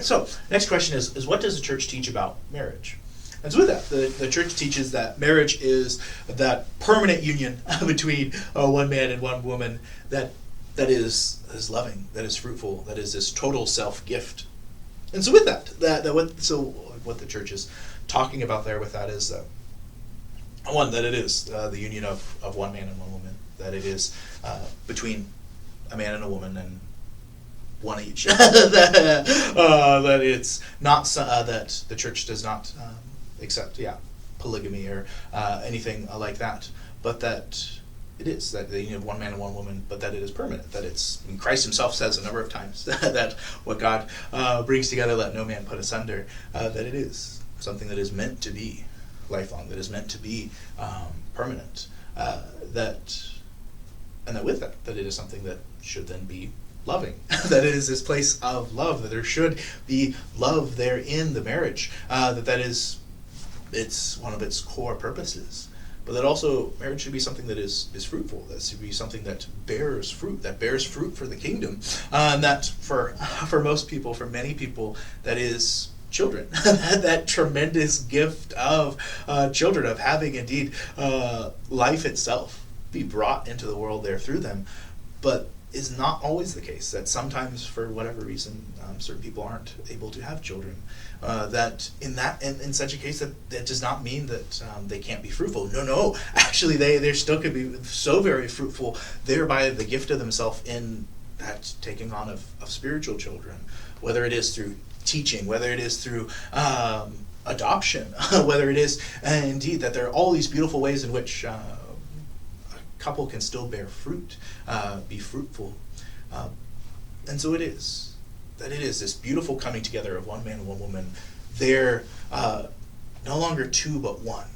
So next question is what does the church teach about marriage? And so with that, the church teaches that marriage is that permanent union between one man and one woman that is loving, that is fruitful, that is this total self-gift. And so with what the church is talking about there with that is one, that it is the union of one man and one woman, that it is between a man and a woman and one each. That it's not that the church does not accept polygamy or anything like that, but that it is that the union of one man and one woman, but that it is permanent. That it's, Christ himself says a number of times that what God brings together, let no man put asunder. That it is something that is meant to be lifelong, that is meant to be permanent. That with that it is something that should then be loving. That it is this place of love, that there should be love there in the marriage, it's one of its core purposes. But that also marriage should be something that is fruitful, that should be something that bears fruit for the kingdom. And that for most people, for many people, that is children. That tremendous gift of children, of having indeed life itself be brought into the world there through them. But is not always the case, that sometimes for whatever reason certain people aren't able to have children. That in such a case that does not mean that they can't be fruitful. No, actually they still could be so very fruitful, thereby the gift of themselves in that taking on of spiritual children, whether it is through teaching, whether it is through adoption, whether it is indeed that there are all these beautiful ways in which couple can still bear fruit, be fruitful. And so it is this beautiful coming together of one man and one woman. They're no longer two but one.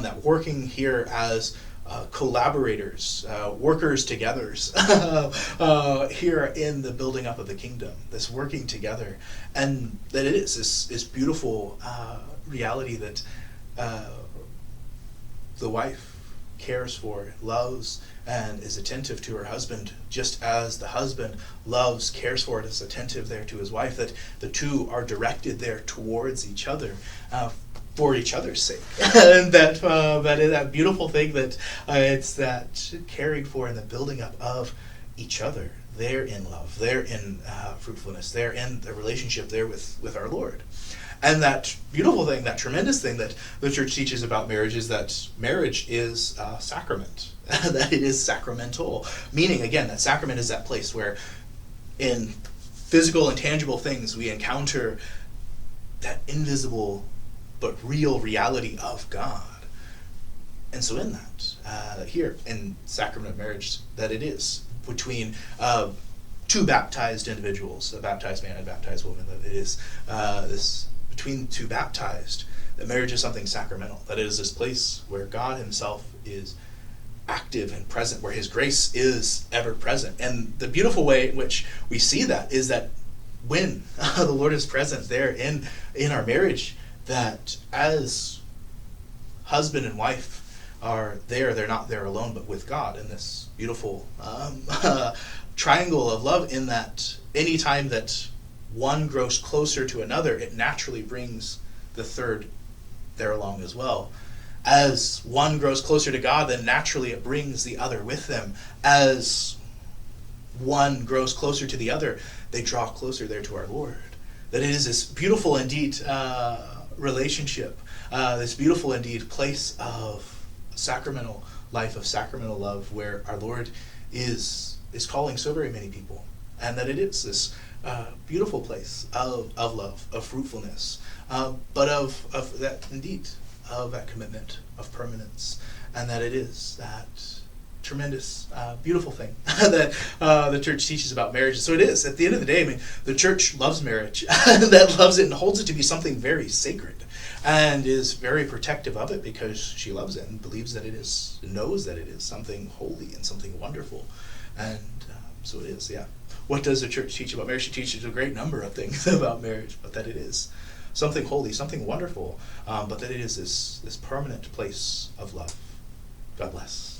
That working here as collaborators, workers together here in the building up of the kingdom, this working together. And that it is this beautiful reality that the wife cares for, loves, and is attentive to her husband, just as the husband loves, cares for, and is attentive there to his wife, that the two are directed there towards each other, for each other's sake. And that beautiful thing that it's that caring for and the building up of each other, there in love, there in fruitfulness, there in the relationship there with our Lord. And that beautiful thing, that tremendous thing that the church teaches about marriage is that marriage is a sacrament, that it is sacramental. Meaning, again, that sacrament is that place where in physical and tangible things we encounter that invisible but real reality of God. And so in that, here in sacrament of marriage, that it is between two baptized individuals, a baptized man and a baptized woman, that it is this between two baptized, that marriage is something sacramental, that it is this place where God himself is active and present, where his grace is ever present. And the beautiful way in which we see that is that when the Lord is present there in our marriage, that as husband and wife are there, they're not there alone, but with God in this beautiful triangle of love, in that anytime that one grows closer to another, it naturally brings the third there along as well. As one grows closer to God, then naturally it brings the other with them. As one grows closer to the other, they draw closer there to our Lord. That it is this beautiful indeed relationship, this beautiful indeed place of sacramental life, of sacramental love, where our Lord is calling so very many people. And that it is this beautiful place of love, of fruitfulness, but of that indeed, of that commitment, of permanence, and that it is that tremendous, beautiful thing that the church teaches about marriage. So it is, at the end of the day, the church loves marriage, that loves it and holds it to be something very sacred. and is very protective of it because she loves it and believes that it is, knows that it is something holy and something wonderful. And so it is, yeah. What does the church teach about marriage? She teaches a great number of things about marriage, but that it is something holy, something wonderful, but that it is this permanent place of love. God bless.